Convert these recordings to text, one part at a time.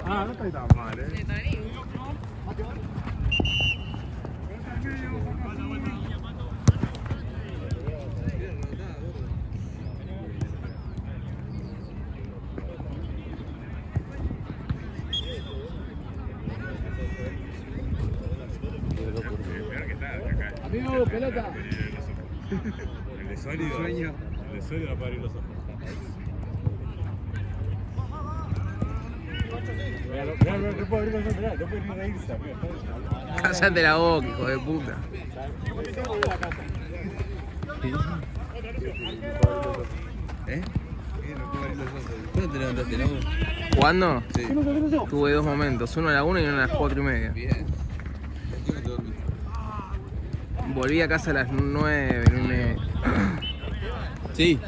Ah, no estoy tan mal, Amigo, pelota. El de sólido. El de sólido no puede abrir los ojos. No puedo abrir los ojos, no puedo ni reírse, amigo. Cállate la boca, hijo de puta. ¿Eh? No puedo abrir los ojos. ¿Cuándo te levantaste, no? ¿Jugando? Sí. Tuve dos momentos, uno a la 1 y uno a las 4:30. Bien. ¿Qué no te dormiste? Volví a casa a las 9, 9. Sí.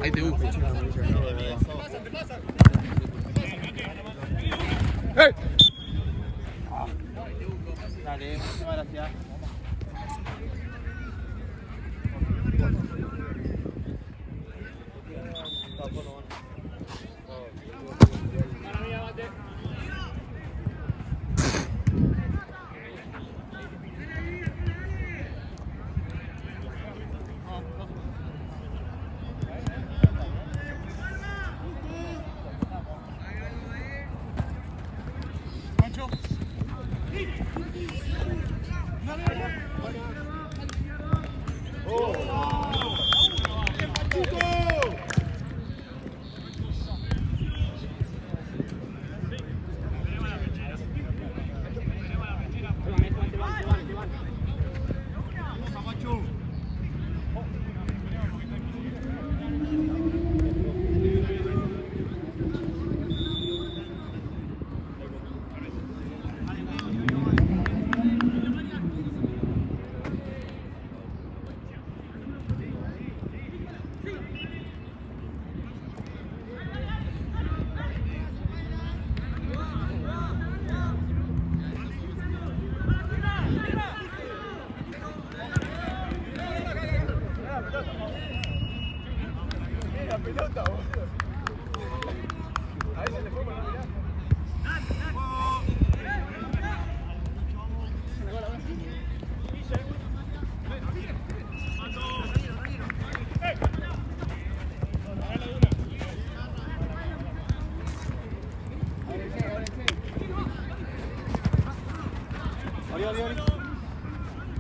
Ahí te busco. ¡Hey! Dale, muchas gracias.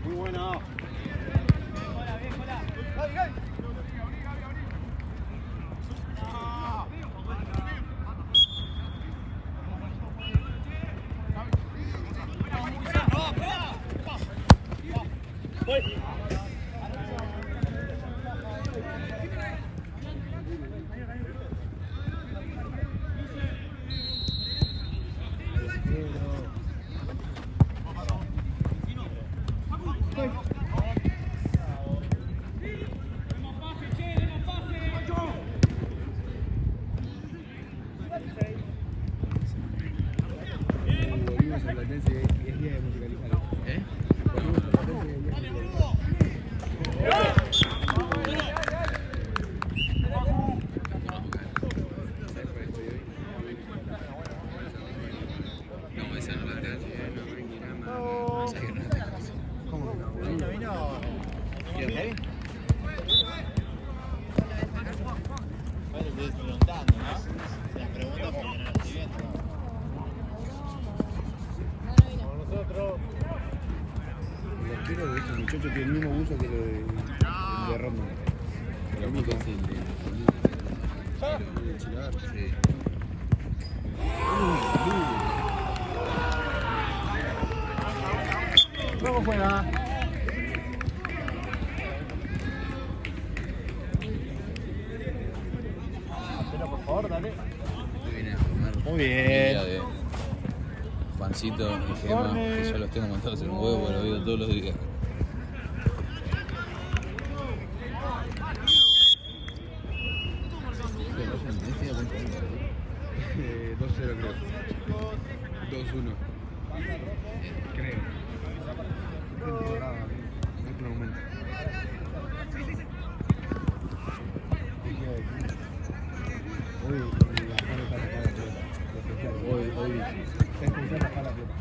Muy buena. Volvimos a Platense, es día de musicalizar. ¿Eh? Volvimos a Platense, es día de musicalizar. No, esa no la traje, no me quiera más. ¿Cómo que no? Vino. ¿Quién? Bueno, estoy preguntando, ¿no? Las preguntas porque no las estoy viendo. Como nosotros. El arquero de este muchacho tiene el mismo uso que el de Rondon. El único es el de Chilar. Sí. ¿Cómo juega? Pero por favor, dale. Muy bien a comer. Muy bien. Día de Juancito y Gema, que yo los tengo montados en un huevo, los veo todos los días. 2-0 creo. 2-1. Creo. En este momento. Hoy. Está intentando sacar la pelota.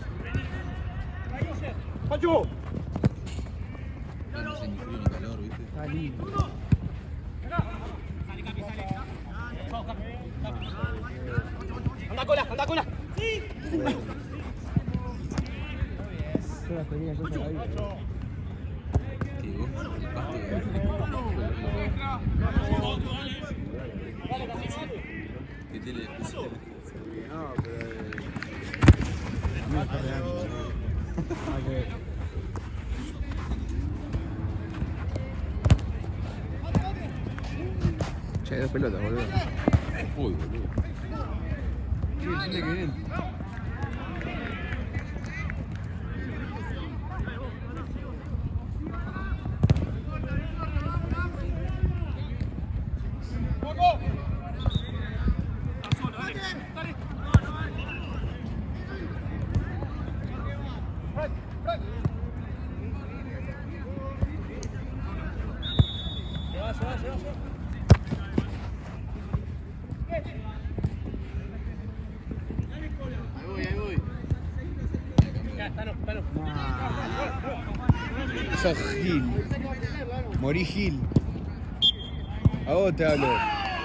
¡Pacho! No sé ni frío ni calor, ¿viste? Está lindo. ¡Anda cola! ¡Sí! Todas tenía yo por ahí. Que vos, el pasto de... ¿Qué tele? No, pero... No está real. Che, 2 pelotas, boludo. Uy, boludo. Sí, tiene que bien. Sos Gil. Morí Gil. A vos te hablo.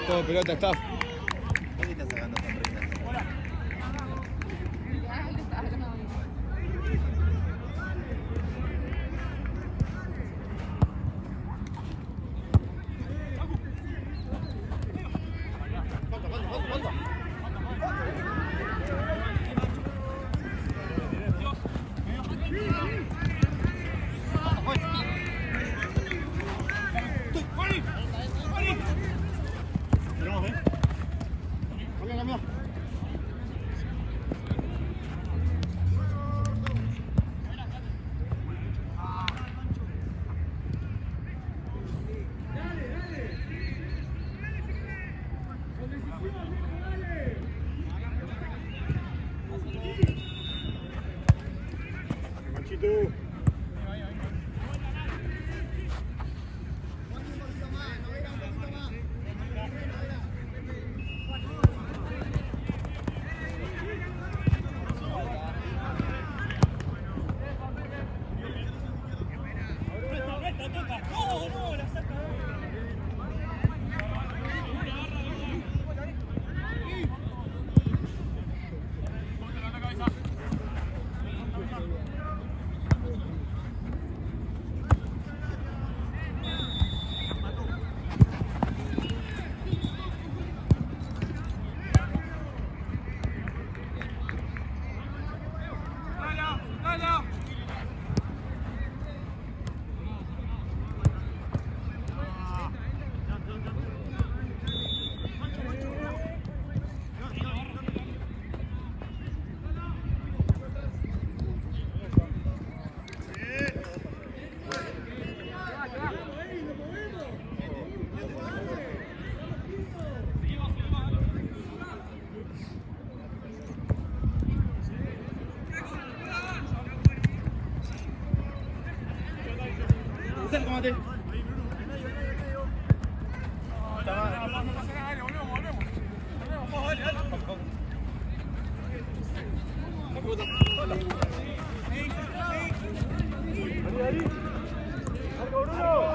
Todo pelota está. ¿Qué estás sacando sonrisas?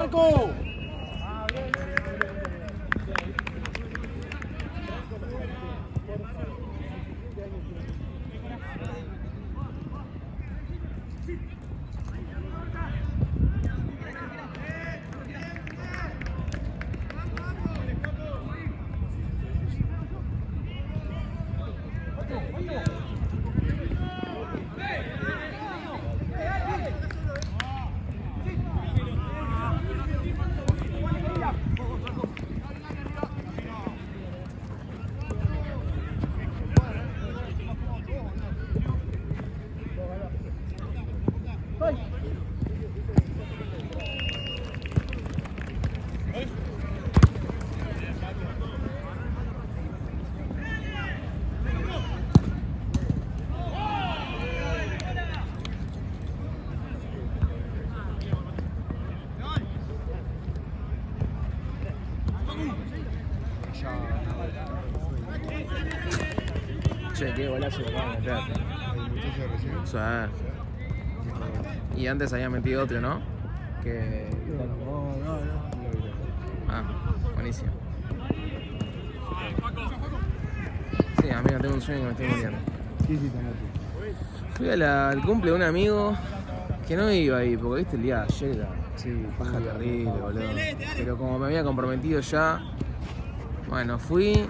¡Marco! Che, qué golazo lo acaba de meter. El muchacho recién. O sea, y antes había metido otro, ¿no? Que... No. Ah, buenísimo. Sí, amigo, tengo un sueño que me estoy muriendo. Sí, tomate. Fui al cumple de un amigo que no iba ahí, porque viste el día de ayer era Sí, paja terrible, boludo. Pero como me había comprometido ya, bueno, fui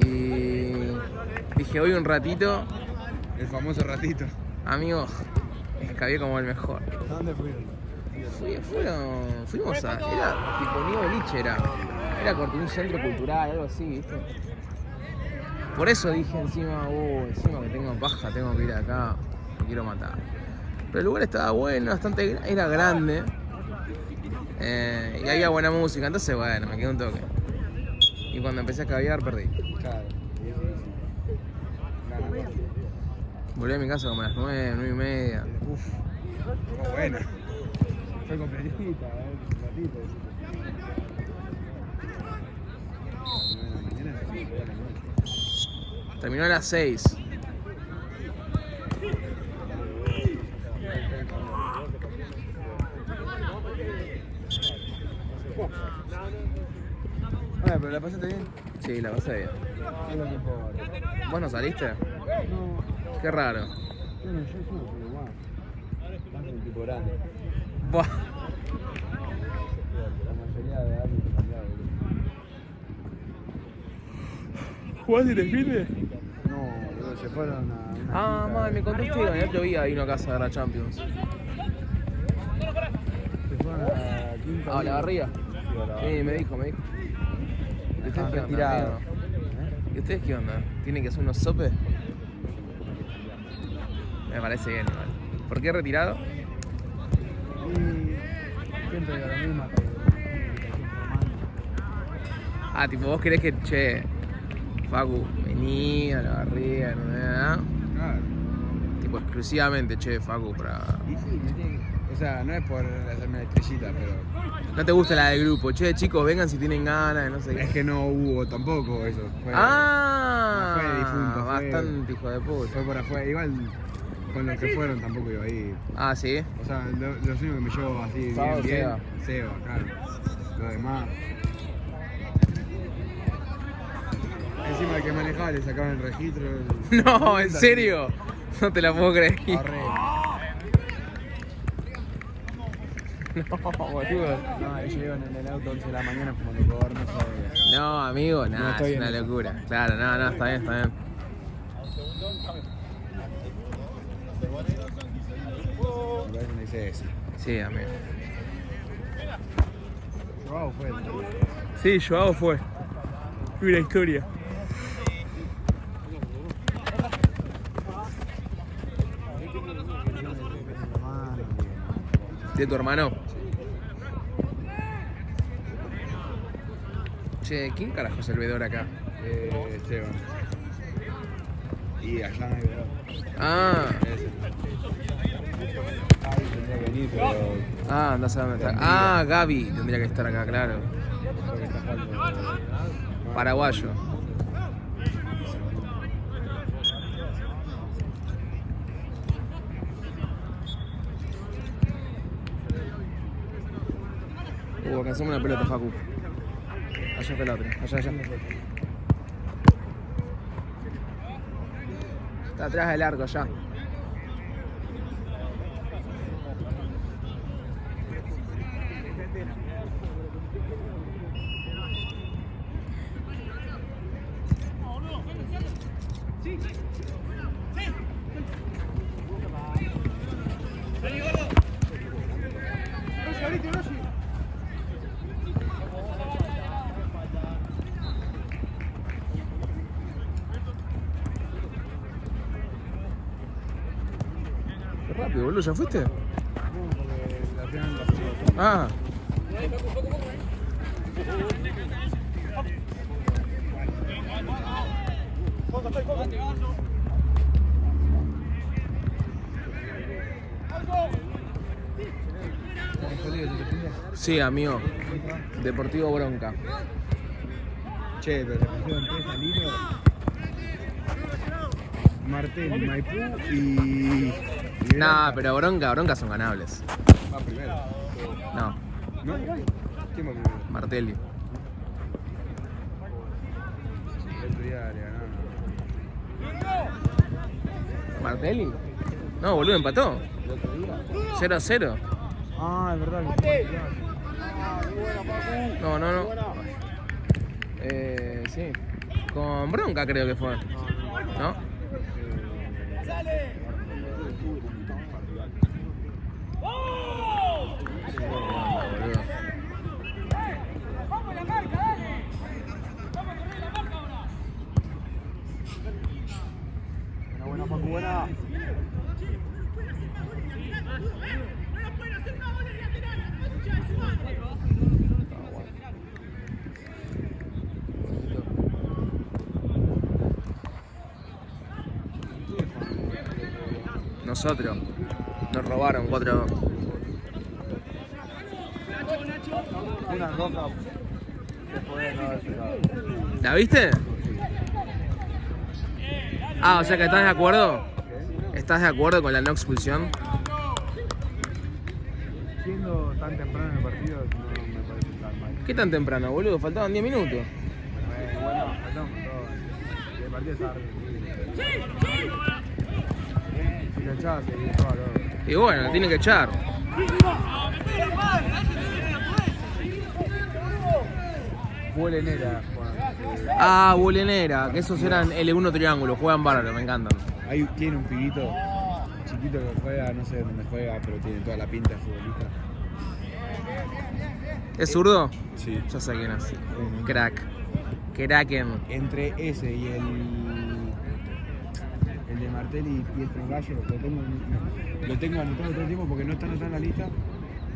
y dije voy un ratito, el famoso ratito. amigo, escabé como el mejor. ¿Dónde fueron? Fuimos a... Era tipo Nido Beliche, era corte un centro cultural, algo así, ¿viste? Por eso dije encima que tengo paja, tengo que ir acá, me quiero matar. Pero el lugar estaba bueno, era grande y había buena música, entonces bueno, me quedé un toque. Y cuando empecé a caviar perdí. Claro. Volví a mi casa como a las 9, 9:30. Uf, fue buena. Fue completita, un ratito. Terminó a las 6. Bueno, pero la pasaste bien. Sí, la pasé bien. Es lo que importa. ¿Vos no saliste? No, Qué raro. yo no soy igual. Más un tipo grande. Buah. La mayoría de años que cambiado. ¿Jugaste de finde? No, boludo, se fueron a una Ah, quinta. madre, me contaste que el otro día vino a casa de la Champions. Se fueron a la quinta. Ah, la barriga. Sí, me dijo. ¿Y ustedes qué onda, retirado. amigo? ¿Y ustedes qué onda? ¿Tienen que hacer unos sopes? Me parece bien igual. ¿Por qué retirado? Y siempre digo lo mismo que Ah, tipo, vos querés que, che, Facu, vení a la barriga, ¿no? claro. Tipo, exclusivamente, che, Facu, para... Y sí, me tiene que... O sea, no es por hacerme la estrellita, pero... No te gusta la del grupo, che, chicos, vengan si tienen ganas, no sé qué. Es que no hubo tampoco eso. Fue, Ah, fue difunto, fue- bastante hijo de puta. fue por afuera. Igual con los que fueron tampoco iba a ir. Ah, ¿sí? O sea, los únicos que me llevo así Sábado, bien, Seba, claro. Lo demás. Encima el que manejaba le sacaban el registro. No, ¿en serio? No te la puedo creer. Horrible. No, boludo. No, ellos iban en el auto 11 de la mañana fumando por no sé. No, amigo, No nada, estoy es en una eso. locura. Claro, no, está bien. Me parece que no hice eso. Sí, amigo. Joao fue el Sí, Joao fue. Una historia. ¿De tu hermano? Che, ¿quién carajo es el vedor acá? Esteban. Y allá no hay verdad. Ah, Ese. Ay, tendría que venir, pero andás a dónde está. Ah, Gaby tendría que estar acá, claro. creo que está falta. Paraguayo. Alcanzamos una pelota, Facu. Allá está la otra, allá. Está atrás del arco, allá. Qué rápido, boludo, ¿ya fuiste? No, porque la final la pasó. Ah. Sí, amigo. Deportivo Bronca. Che, pero le pusieron 3 al hilo. Martel, Maipú y... Nah, pero Bronca son ganables. Va primero. No, ¿No? ¿Quién va primero? Martelli. El otro día le ganaron. ¿Martelli? No, boludo, empató. ¿El otro día? 0-0. Ah, es verdad. No. Sí. Con Bronca creo que fue. ¿No? Boludo. Buena, Paco, buena. Nosotros. Nos robaron 4-2. Una roja. Después no haber llegado. ¿La viste? Ah, o sea que estás de acuerdo. ¿Estás de acuerdo con la no expulsión? Siendo tan temprano en el partido, no me parece tan mal. ¿Qué tan temprano, boludo? Faltaban 10 minutos. Bueno, faltamos todo. El partido estaba re. Si lo echaba, se dio todo, loco. Y bueno, tiene que echar. Bulenera, Juan. Ah, Bulenera, que esos eran L1 triángulo, juegan bárbaro, me encantan. Ahí tiene un pibito chiquito que juega, no sé dónde juega, pero tiene toda la pinta de futbolista. ¿Es zurdo? Sí. Ya sé quién es. Crack. Kraken. Entre ese y el de Martelli y el Gallo, lo tengo anotado todo el tiempo porque no está anotado en la lista.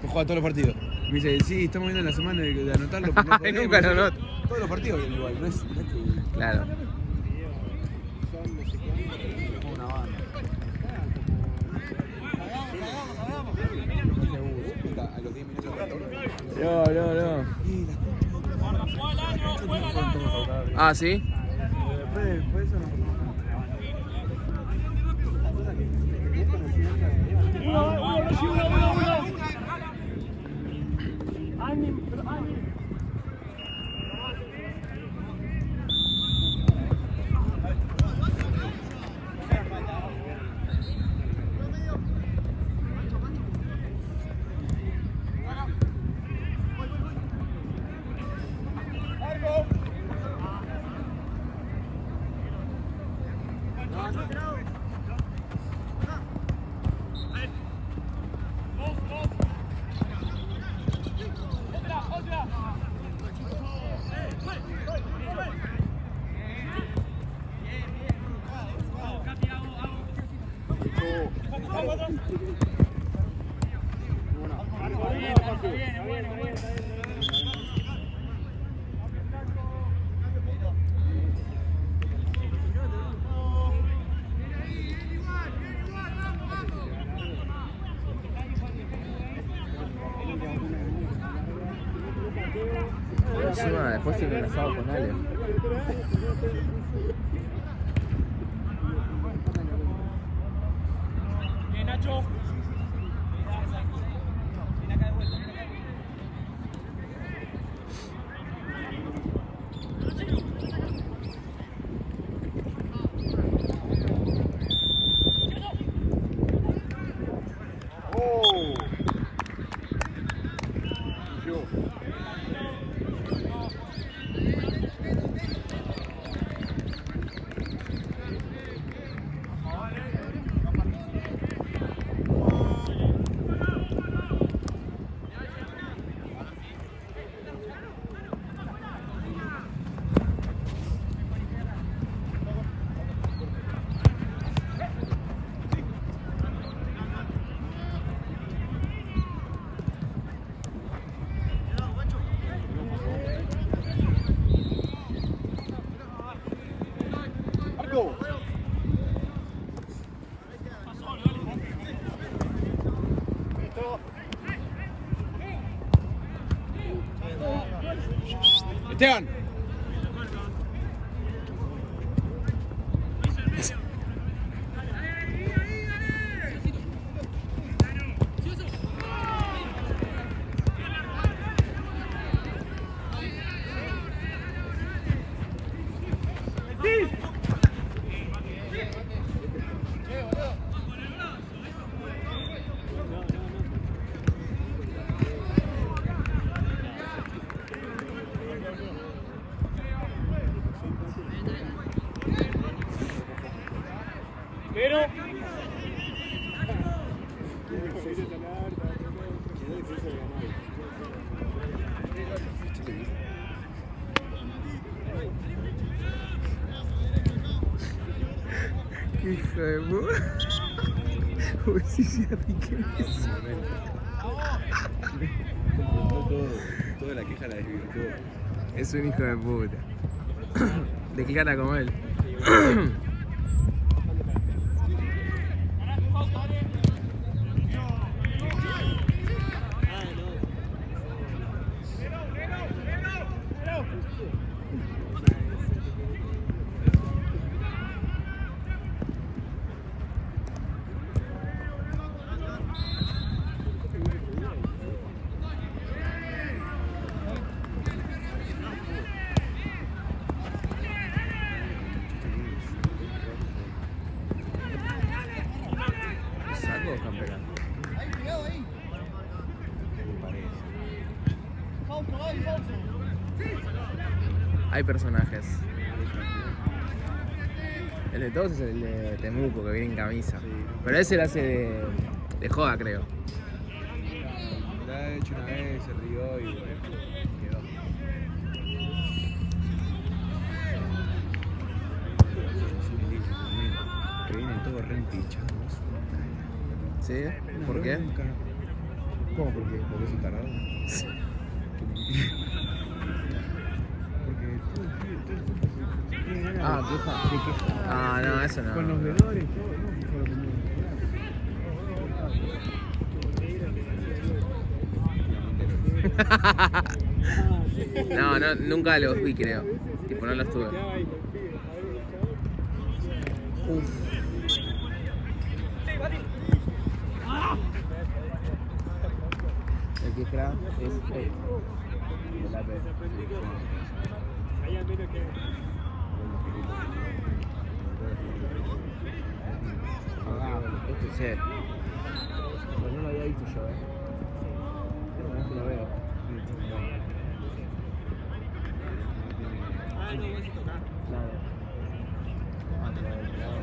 Que juega todos los partidos. Me dice, sí, estamos viendo en la semana de anotarlo. Pero no podés, Nunca lo anoto. Todos los partidos vienen igual, no es que... Claro. Una banda. A los 10 minutos No. Ah, ¿sí? Después eso no. Encima, después tiene un asado con Ale. Bien, Nacho. Esteban. Pero. Qué hijo de puta. Uy, sí, sí, Riquelme. Toda la queja la desvirtuó. Es un hijo de puta. Declara como él. ¿Saco o campeón? Me parece. Hay personajes. El de todos es el de Temuco, que viene en camisa. Pero ese lo hace de joda, creo. Lo ha hecho una vez, se rió y bueno, quedó. Que vienen todos re empichados. ¿Sí? ¿Por qué? ¿Cómo por qué? ¿Porque es un tarado? Porque todo el tiene ganas Ah, de queja. quejar. Ah, no, eso no. Con los veedores, todo, ¿no? Fue lo que No, no, nunca los vi, creo. Tipo, no los tuve. Uf. El que crack es el la P. Ah, este sí. Pero no lo había visto yo, Primera vez que lo veo. Claro. Ah, claro, claro.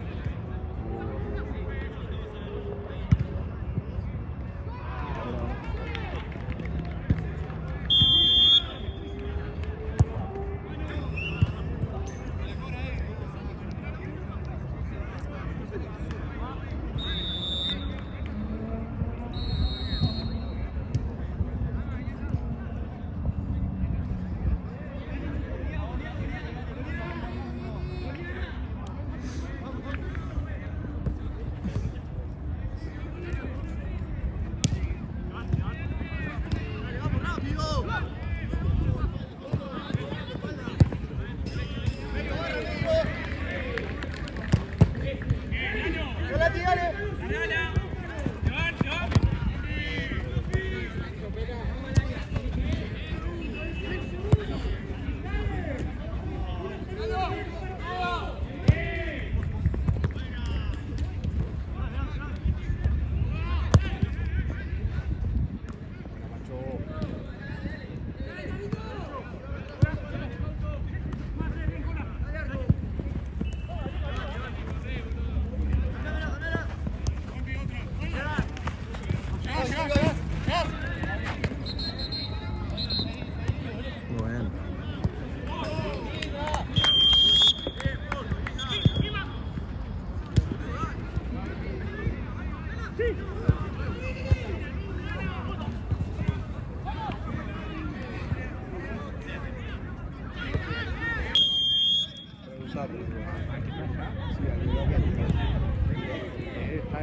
Bueno.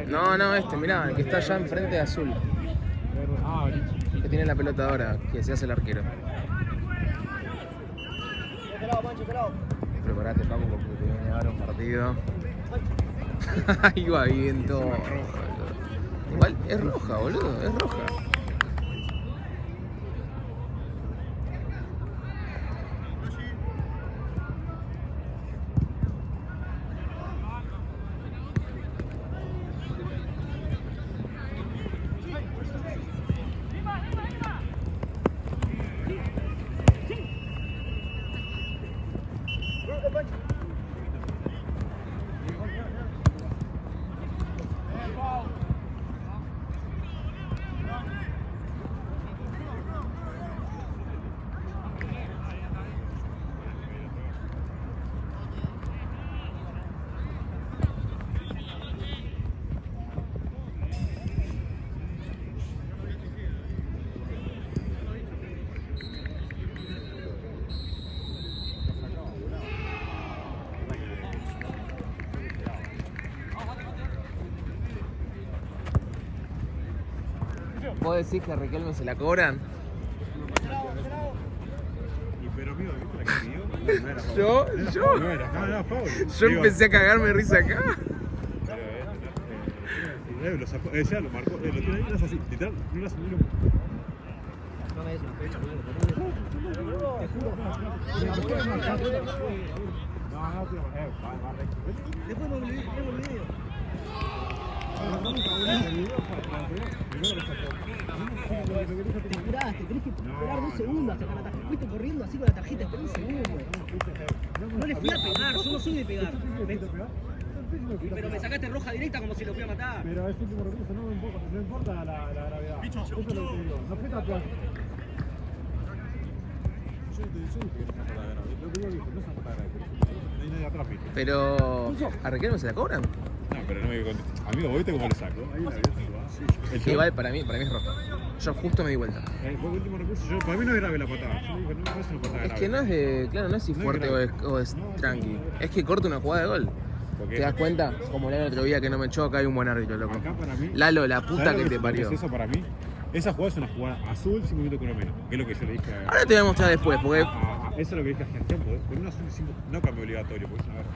No, no, mirá, el que está allá enfrente de azul. Que tiene la pelota ahora, que se hace el arquero. Preparate, Paco, porque te viene ahora un partido. Ahí va bien todo. Igual es roja, boludo, es roja. ¿Vos decís que a Riquelme se la cobran? Y pero amigo, ¿viste la que pidió? No era foul. Yo No era foul. Yo empecé a cagarme de risa acá. Pero lo sacó, ya lo marcó, lo tiene ahí, no es así, literal, no lo hace ni lo. Después me olvidé el video. Te apuraste, tenés que esperar 2 segundos a sacar la tarjeta. Fuiste corriendo así con la tarjeta, esperá un segundo. No le fui a pegar, yo no soy de pegar. Pero me sacaste roja directa como si lo fui a matar. Pero es último recurso, no importa la gravedad. Eso es lo que te digo, no fue tatuaje. Yo dije que no se grave. Lo que yo dije, no se grave. No hay nadie atrás, ¿viste? Pero... ¿a Riquelme se la cobran? No, pero no me contestes. Amigo, ¿viste cómo lo saco? Ahí la ves, Igual para mí es roja. Yo justo me di vuelta. Fue el último recurso. Para mí no es grave la patada. Yo dije, no es una patada grave. Es que no es de... Claro, no es si No es fuerte grave. o es tranqui. Es que corta una jugada de gol. ¿Por qué? ¿Te das cuenta? Como el otro día que no me choca, hay un buen árbitro, loco. Acá para mí. Lalo, la puta ¿sabes que lo te parió. es eso para mí? Esa jugada es una jugada azul 5 minutos con lo menos. Que es lo que yo le dije a. Ahora te voy a mostrar después, porque... Eso es lo que dije hace tiempo. Con una azul no cambio obligatorio, porque es una guerra.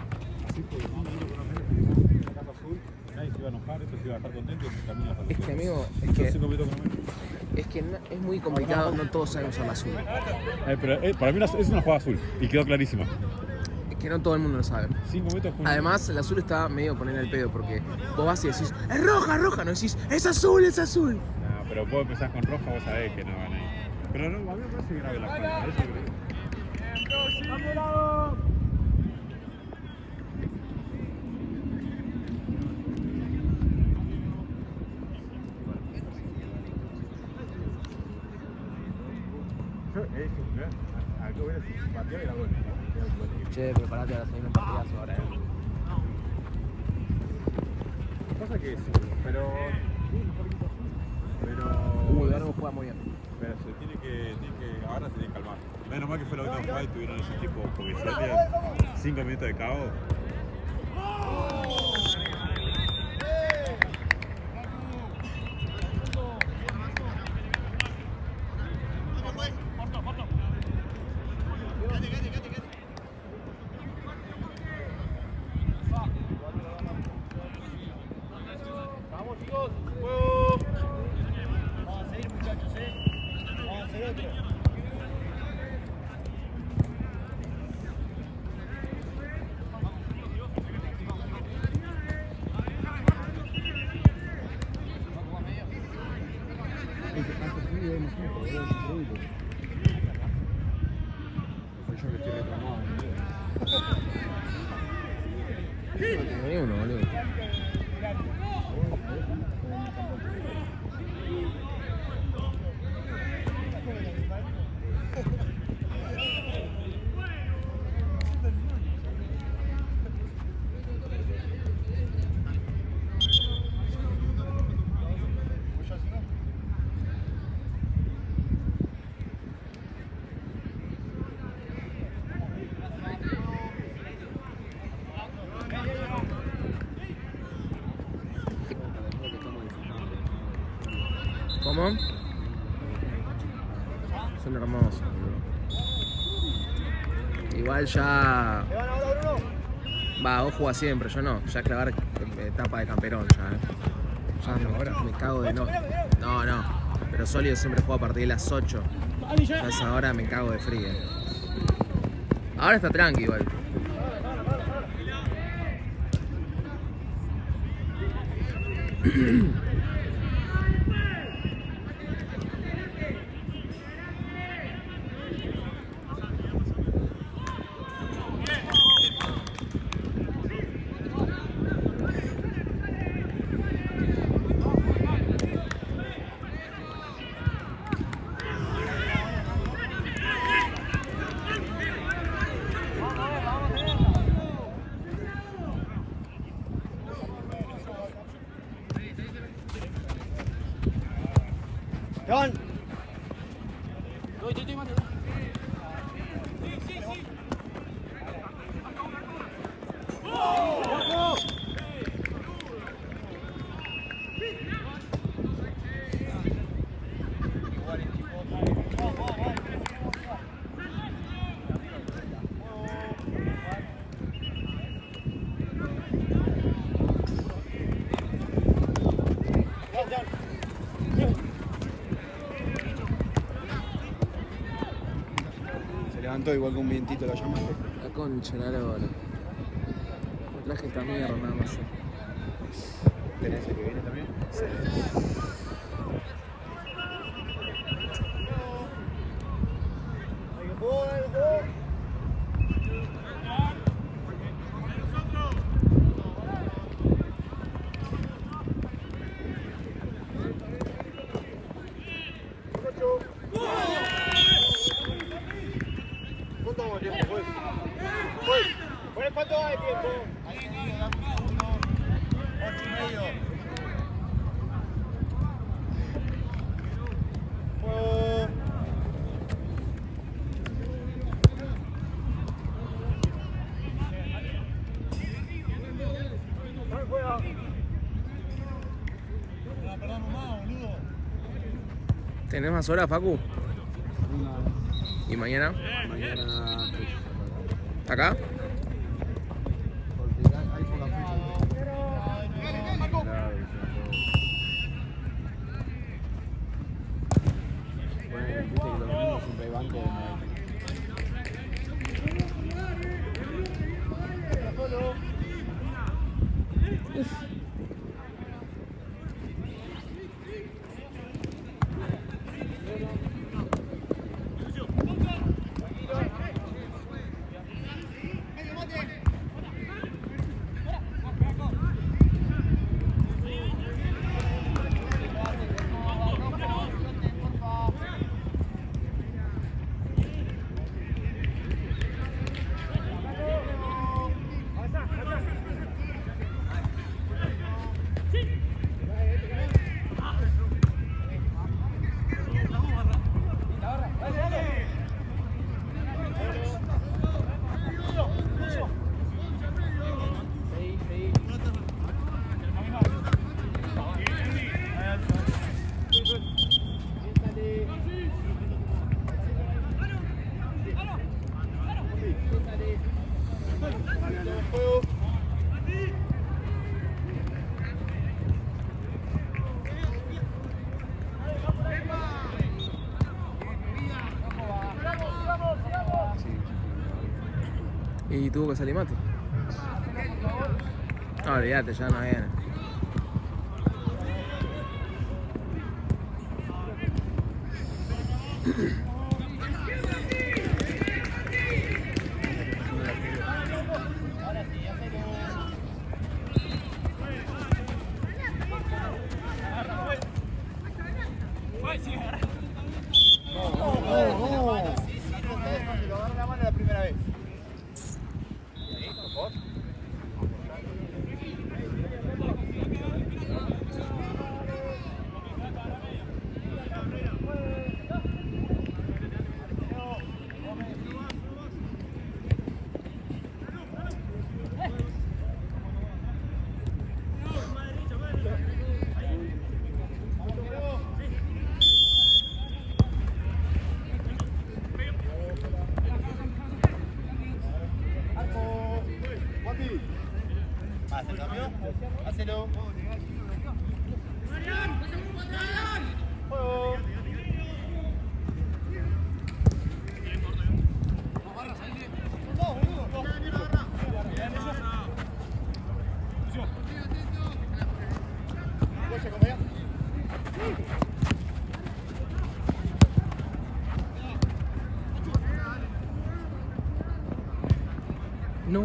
Así que 5 minutos con lo menos, en la casa azul, nadie se iba a enojar, esto se iba a estar contento y el camino a Es que, amigo, es Son que... 5 minutos con lo menos. Es que es muy complicado, no todos saben usar la azul. Pero para mí es una jugada azul y quedó clarísima. Es que no todo el mundo lo sabe. 5 minutos con Además, el azul está medio poner el pedo, porque vos vas y decís, es roja, roja, no decís, es azul, es azul. No, pero vos empezás con roja, vos sabés que no van ahí. Pero no, a mí me parece grave la falta, eso creo. Algo hubiera sido partido y era bueno. Che, preparate a salir un partidazo ahora, Pasa que sí, pero. ahora no juega muy bien. Pero se tiene que. Ahora se tiene que calmar. Menos mal que fue la última jugada y tuvieron ese tipo, porque si ya 5 minutos de caos. Vamos chicos, juego. Vamos a seguir muchachos, Vamos a hacer otro. Vení uno, boludo. ¿Cómo? Son hermosos, boludo. Igual ya... ¿Le van ahora, Bruno? Va, vos jugás siempre, yo no. Ya clavar etapa de camperón ya, Ya me cago de no. No. Pero Sólido siempre juega a partir de las 8. Ya a esa hora me cago de frío. Ahora está tranqui igual. John. levantó igual que un vientito la llamaste. La concha, la lora. Me traje esta mierda nada más. ¿Tenés el que viene también? Sí. ¿Cuánto va de tiempo? Ahí, 8:30. ¿Tenés más horas, Facu? ¿Y mañana? Mañana. ¿Acá? Porque hay poca fecha. Bueno, viste que los domingos siempre hay banco de nuevo. Y tuvo que salir Mate. No, olvídate, ya no viene. Lo agarra la mano la primera vez. ¿Hace el cambio? Hacelo. Juego. No.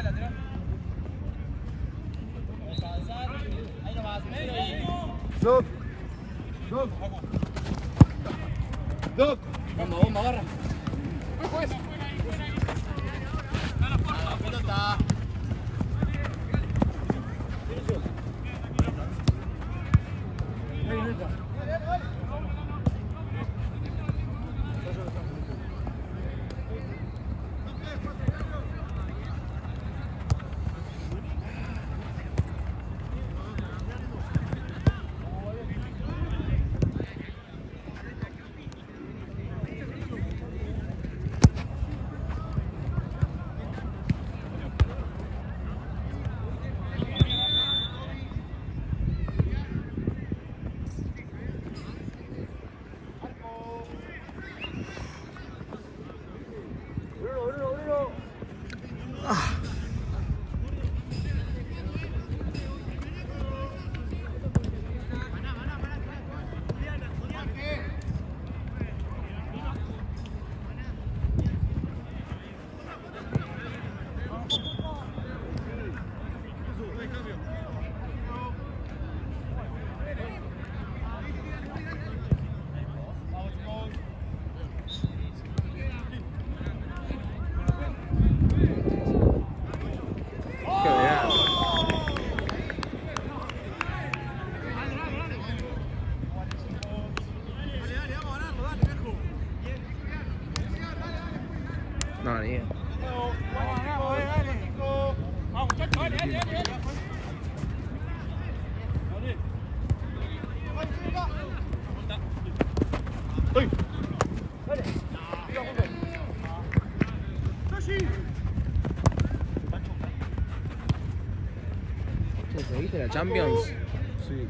Lateral. Ahí nomás, medio y... Stop. Doc. Bomba, barra. La pelota. No, ni idea. Che, ¿seguiste la Champions? Sí.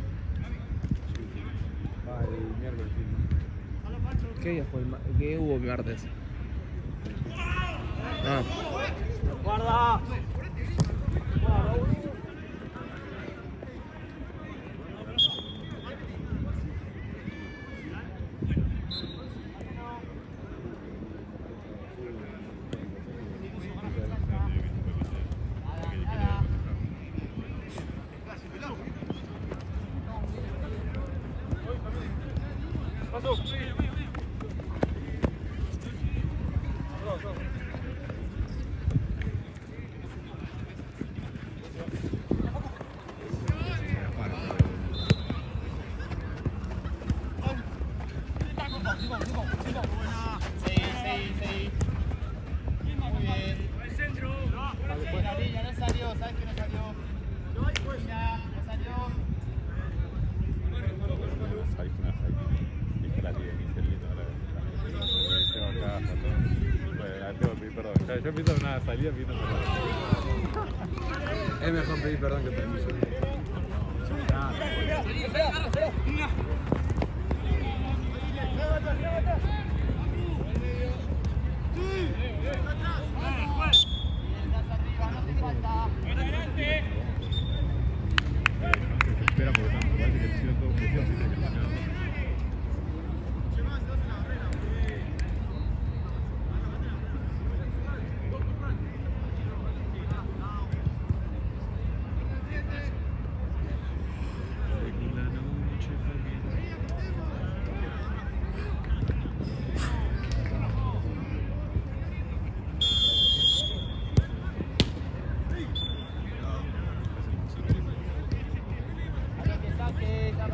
Va el miércoles. Sí. ¿Qué día fue ¿Qué hubo el martes? Ah. Guarda. Sí. Muy bien. Ya no salió, ¿sabes que no salió? Ya, no salió. Yo pienso en una salida, pienso Es mejor pedir perdón que permiso. espera porque tanto parece que el todo presión, dice que no.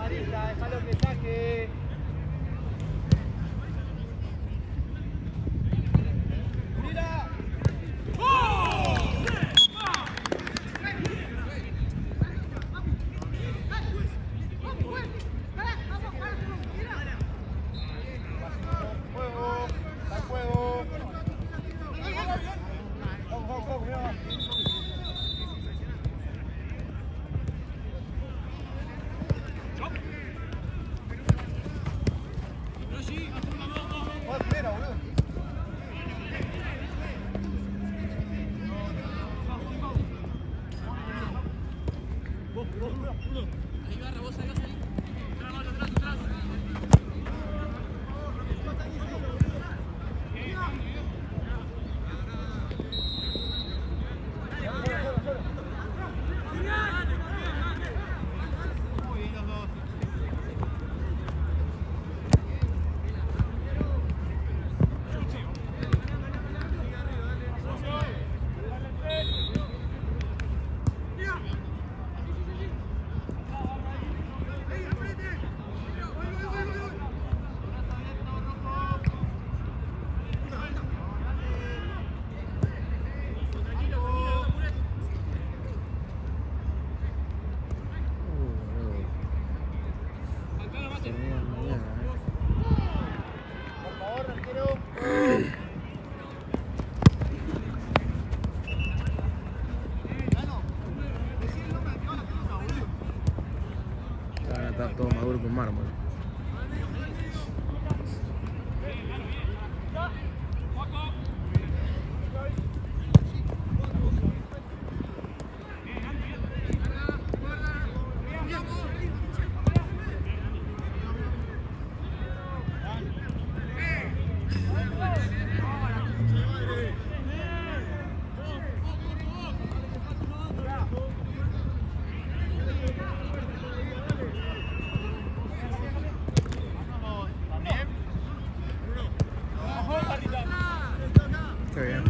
Déjalo que saque. mejor que un mármol. Qué bien.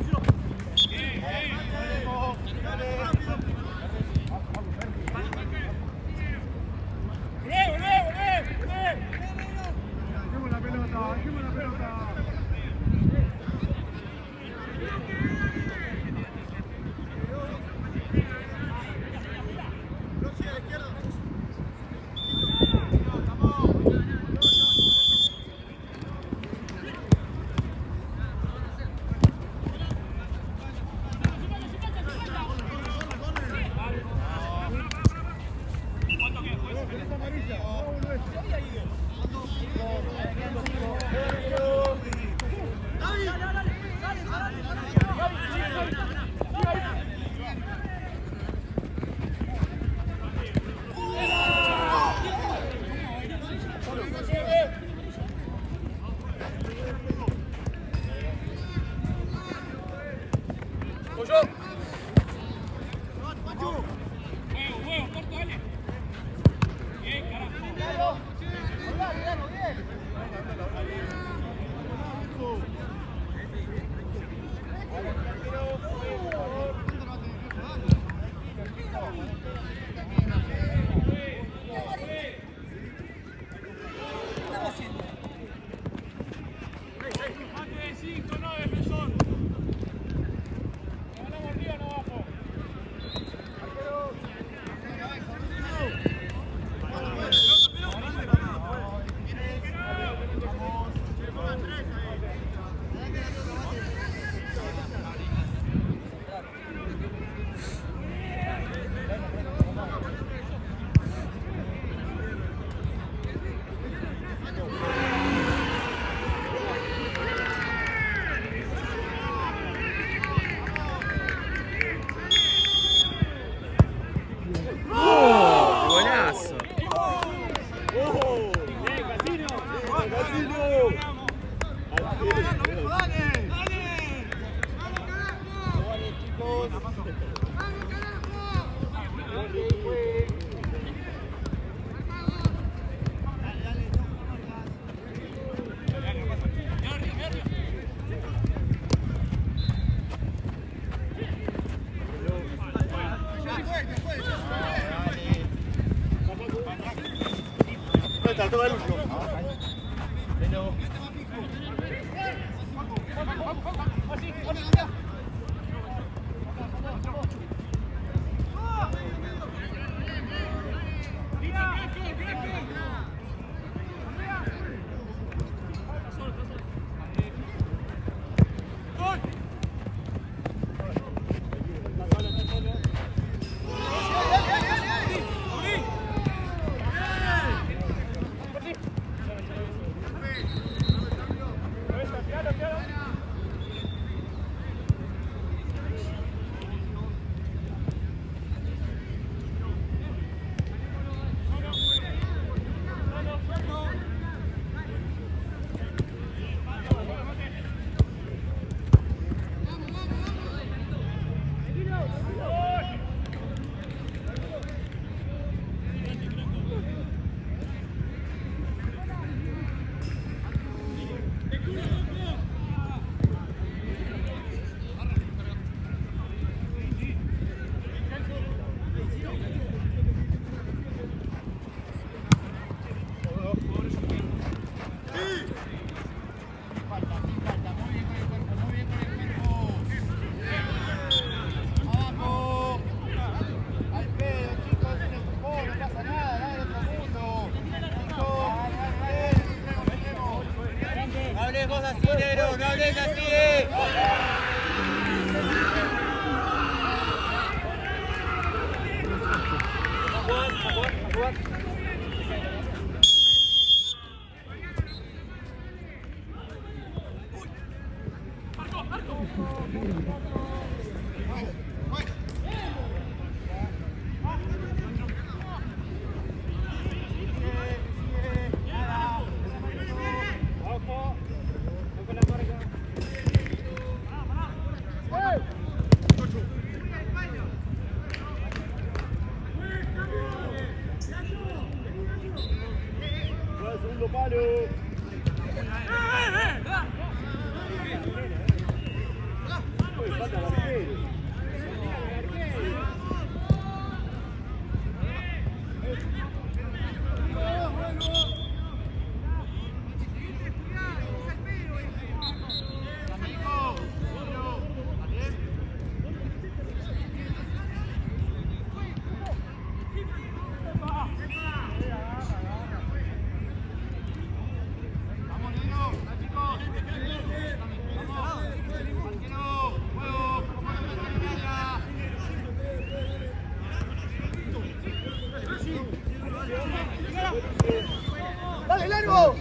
¡Dale, largo!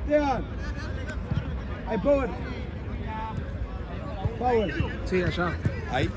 Esteban. Hay power. Power. Sí, allá. Ahí.